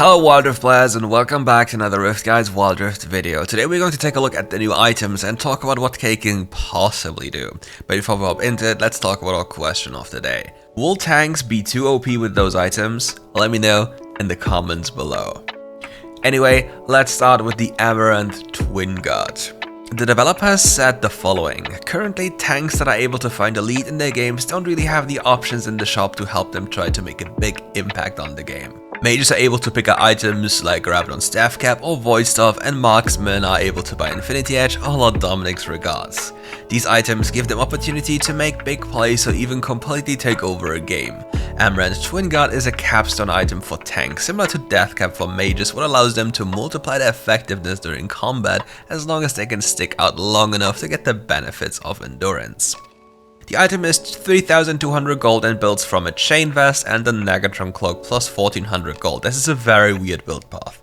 Hello WildRift players and welcome back to another RiftGuides WildRift video. Today we're going to take a look at the new items and talk about what they can possibly do. But before we hop into it, let's talk about our question of the day. Will tanks be too OP with those items? Let me know in the comments below. Anyway, let's start with the Amouranth Twinguard. The developers said the following: currently tanks that are able to find a lead in their games don't really have the options in the shop to help them try to make a big impact on the game. Mages are able to pick up items like Rabadon Staff Cap or Void Staff, and marksmen are able to buy Infinity Edge or Lord Dominic's Regards. These items give them opportunity to make big plays or even completely take over a game. Amouranth Twinguard is a capstone item for tanks, similar to Death Cap for mages, what allows them to multiply their effectiveness during combat as long as they can stick out long enough to get the benefits of endurance. The item is 3200 gold and builds from a chain vest and a Negatron cloak plus 1400 gold. This is a very weird build path.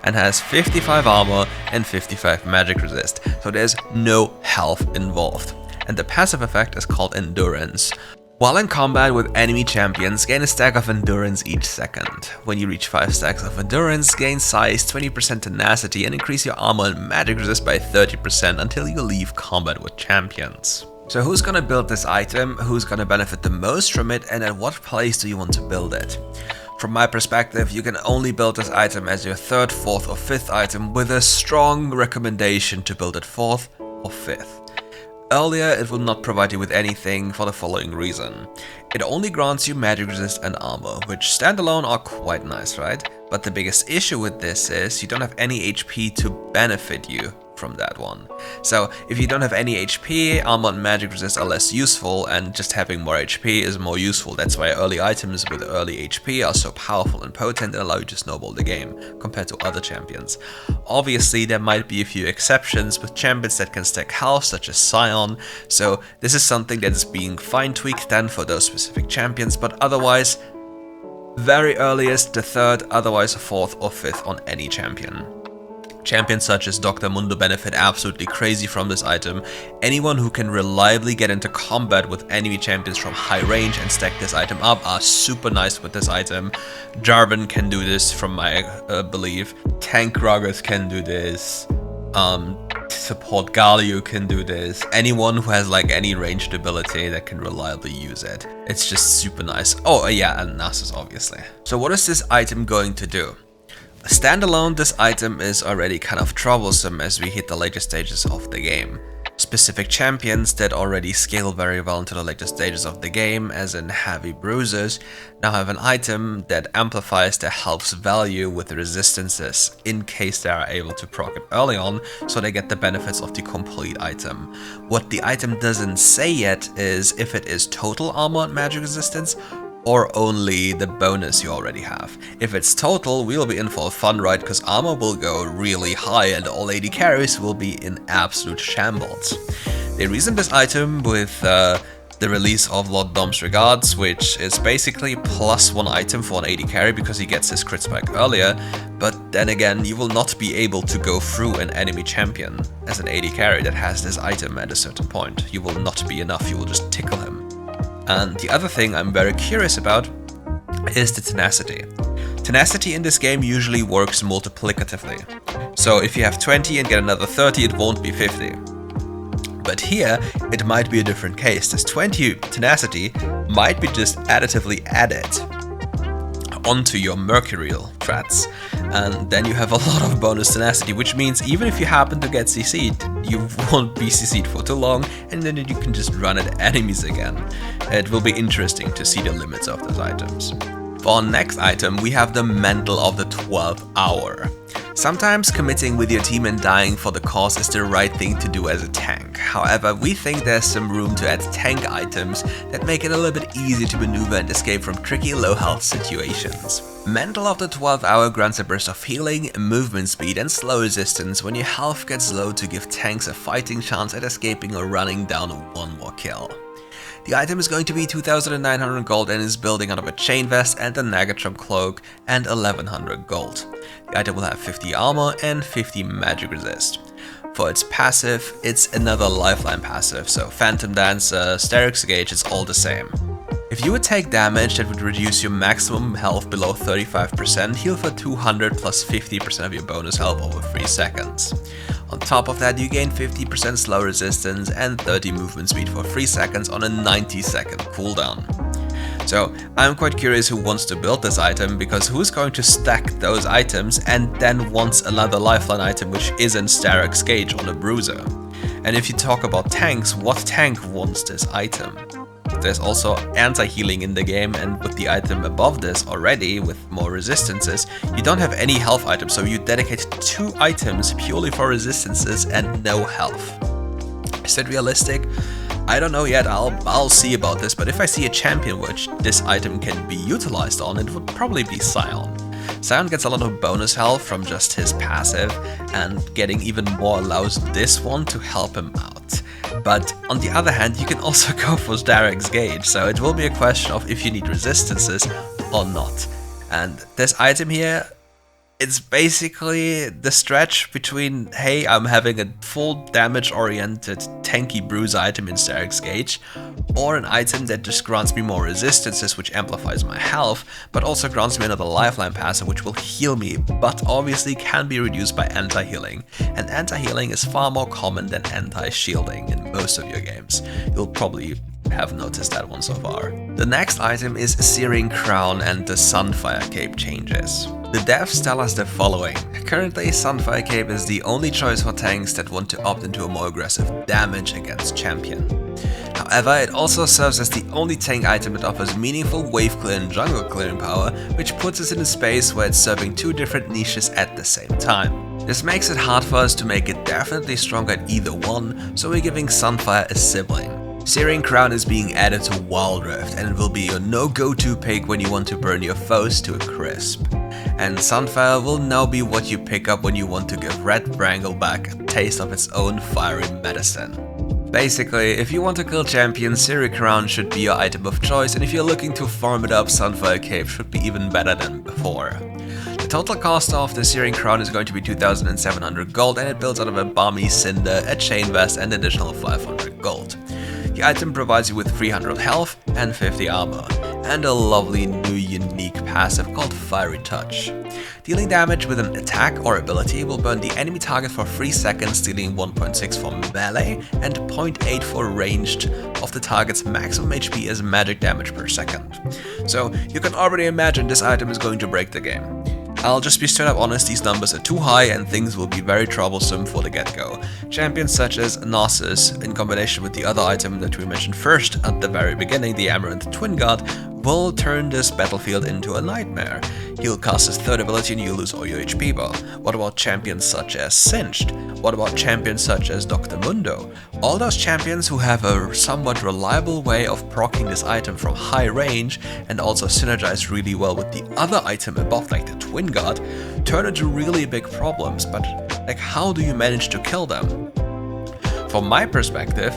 And has 55 armor and 55 magic resist, so there's no health involved. And the passive effect is called Endurance. While in combat with enemy champions, gain a stack of Endurance each second. When you reach 5 stacks of Endurance, gain size, 20% tenacity, and increase your armor and magic resist by 30% until you leave combat with champions. So who's gonna build this item, who's gonna benefit the most from it, and at what place do you want to build it? From my perspective, you can only build this item as your 3rd, 4th or 5th item, with a strong recommendation to build it 4th or 5th. Earlier, it will not provide you with anything for the following reason. It only grants you magic resist and armor, which standalone are quite nice, right? But the biggest issue with this is you don't have any HP to benefit you from that one. So if you don't have any HP, armor and magic resist are less useful, and just having more HP is more useful. That's why early items with early HP are so powerful and potent and allow you to snowball the game compared to other champions. Obviously there might be a few exceptions with champions that can stack health, such as Scion, so this is something that is being fine tweaked then for those specific champions, but otherwise very earliest the 3rd, otherwise 4th or 5th on any champion. Champions such as Dr. Mundo benefit absolutely crazy from this item. Anyone who can reliably get into combat with enemy champions from high range and stack this item up are super nice with this item. Jarvan can do this from my belief. Tank Gragas can do this. Support Galio can do this. Anyone who has like any ranged ability that can reliably use it. It's just super nice. Oh yeah, and Nasus obviously. So what is this item going to do? Standalone, this item is already kind of troublesome as we hit the later stages of the game. Specific champions that already scale very well into the later stages of the game, as in heavy bruisers, now have an item that amplifies their health's value with resistances in case they are able to proc it early on, so they get the benefits of the complete item. What the item doesn't say yet is if it is total armor and magic resistance, or only the bonus you already have. If it's total, we'll be in for a fun ride, because armor will go really high and all AD carries will be in absolute shambles. They reasoned this item with the release of Lord Dom's Regards, which is basically +1 item for an AD carry because he gets his crit spike earlier, but then again you will not be able to go through an enemy champion as an AD carry that has this item at a certain point. You will not be enough, you will just tickle him. And the other thing I'm very curious about is the tenacity. Tenacity in this game usually works multiplicatively. So if you have 20 and get another 30, it won't be 50. But here, it might be a different case. This 20 tenacity might be just additively added onto your mercurial strats, and then you have a lot of bonus tenacity, which means even if you happen to get CC'd, you won't be CC'd for too long, and then you can just run at enemies again. It will be interesting to see the limits of those items. For our next item, we have the Mantel of the 12th hour. Sometimes committing with your team and dying for the cause is the right thing to do as a tank. However, we think there's some room to add tank items that make it a little bit easier to maneuver and escape from tricky low health situations. Mantel of the 12th hour grants a burst of healing, movement speed and slow resistance when your health gets low to give tanks a fighting chance at escaping or running down one more kill. The item is going to be 2,900 gold and is building out of a chain vest and a Negatron cloak and 1,100 gold. The item will have 50 armor and 50 magic resist. For its passive, it's another lifeline passive, so Phantom Dancer, Sterix Gauge, it's all the same. If you would take damage that would reduce your maximum health below 35%, heal for 200 plus 50% of your bonus health over 3 seconds. On top of that, you gain 50% slow resistance and 30 movement speed for 3 seconds on a 90-second cooldown. So I'm quite curious who wants to build this item, because who's going to stack those items and then wants another lifeline item which isn't Starrick's Gauge on a bruiser? And if you talk about tanks, what tank wants this item? There's also anti-healing in the game, and with the item above this already, with more resistances, you don't have any health items, so you dedicate 2 items purely for resistances and no health. Is it realistic? I don't know yet, I'll see about this, but if I see a champion which this item can be utilized on, it would probably be Scion. Scion gets a lot of bonus health from just his passive, and getting even more allows this one to help him out. But on the other hand, you can also go for Starrick's Gauge, so it will be a question of if you need resistances or not. And this item here, it's basically the stretch between, hey, I'm having a full damage-oriented tanky bruise item in Starrick's Gauge, or an item that just grants me more resistances, which amplifies my health, but also grants me another lifeline passive which will heal me, but obviously can be reduced by anti-healing. And anti-healing is far more common than anti-shielding in most of your games. You'll probably have noticed that one so far. The next item is Searing Crown and the Sunfire Cape changes. The devs tell us the following. Currently, Sunfire Cape is the only choice for tanks that want to opt into a more aggressive damage against champion. However, it also serves as the only tank item that offers meaningful wave clear and jungle clearing power, which puts us in a space where it's serving 2 different niches at the same time. This makes it hard for us to make it definitely stronger at either one, so we're giving Sunfire a sibling. Searing Crown is being added to WildRift, and it will be your no-go-to pick when you want to burn your foes to a crisp. And Sunfire will now be what you pick up when you want to give Red Brangle back a taste of its own fiery medicine. Basically, if you want to kill champions, Searing Crown should be your item of choice, and if you're looking to farm it up, Sunfire Cape should be even better than before. The total cost of the Searing Crown is going to be 2,700 gold, and it builds out of a Balmy Cinder, a Chain Vest, and additional 500 gold. The item provides you with 300 health and 50 armor, and a lovely new unique passive called Fiery Touch. Dealing damage with an attack or ability will burn the enemy target for 3 seconds, dealing 1.6 for melee and 0.8 for ranged of the target's maximum HP as magic damage per second. So you can already imagine this item is going to break the game. I'll just be straight up honest, these numbers are too high and things will be very troublesome for the get-go. Champions such as Narcissus, in combination with the other item that we mentioned first at the very beginning, the Amouranth Twinguard, will turn this battlefield into a nightmare. He'll cast his third ability and you lose all your HP bar. What about champions such as Singed? What about champions such as Dr. Mundo? All those champions who have a somewhat reliable way of proccing this item from high range and also synergize really well with the other item above, like the Twinguard, turn into really big problems, but like, how do you manage to kill them? From my perspective,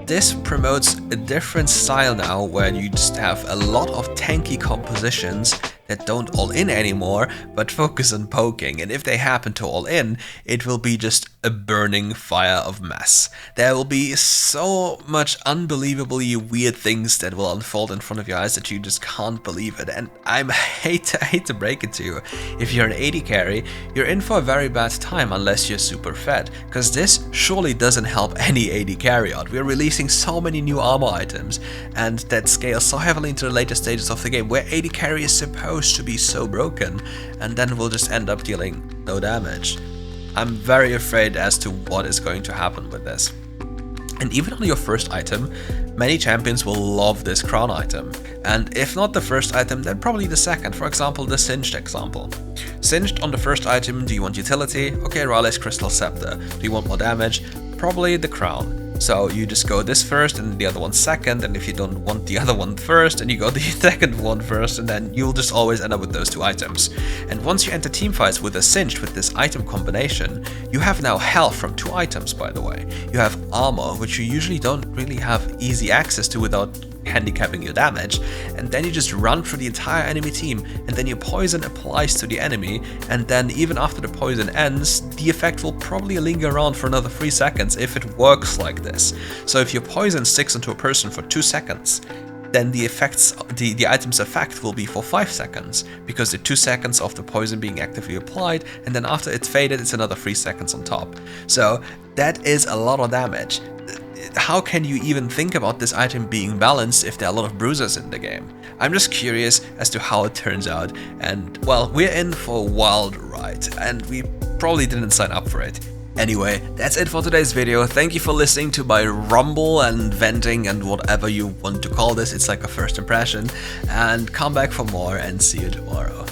this promotes a different style now, where you just have a lot of tanky compositions that don't all in anymore, but focus on poking, and if they happen to all in, it will be just a burning fire of mess. There will be so much unbelievably weird things that will unfold in front of your eyes that you just can't believe it, and I hate to break it to you. If you're an AD carry, you're in for a very bad time unless you're super fed, because this surely doesn't help any AD carry out. We're releasing so many new armor items, and that scales so heavily into the later stages of the game, where AD carry is supposed to be so broken, and then we'll just end up dealing no damage. I'm very afraid as to what is going to happen with this. And even on your first item, many champions will love this crown item. And if not the first item, then probably the second. For example, the Singed example. Singed on the first item, do you want utility? Okay, Raleig's Crystal Scepter. Do you want more damage? Probably the crown. So you just go this first and the other one second, and if you don't want the other one first, and you go the second one first, and then you'll just always end up with those two items. And once you enter teamfights with a Singed with this item combination, you have now health from 2 items, by the way. You have armor, which you usually don't really have easy access to without handicapping your damage, and then you just run through the entire enemy team, and then your poison applies to the enemy, and then even after the poison ends, the effect will probably linger around for another 3 seconds if it works like this. So if your poison sticks onto a person for 2 seconds, then the item's effect will be for 5 seconds, because the 2 seconds of the poison being actively applied, and then after it's faded, it's another 3 seconds on top. So that is a lot of damage. How can you even think about this item being balanced if there are a lot of bruisers in the game? I'm just curious as to how it turns out, and well, we're in for a wild ride, and we probably didn't sign up for it. Anyway, that's it for today's video. Thank you for listening to my rumble and venting and whatever you want to call this. It's like a first impression, and come back for more and see you tomorrow.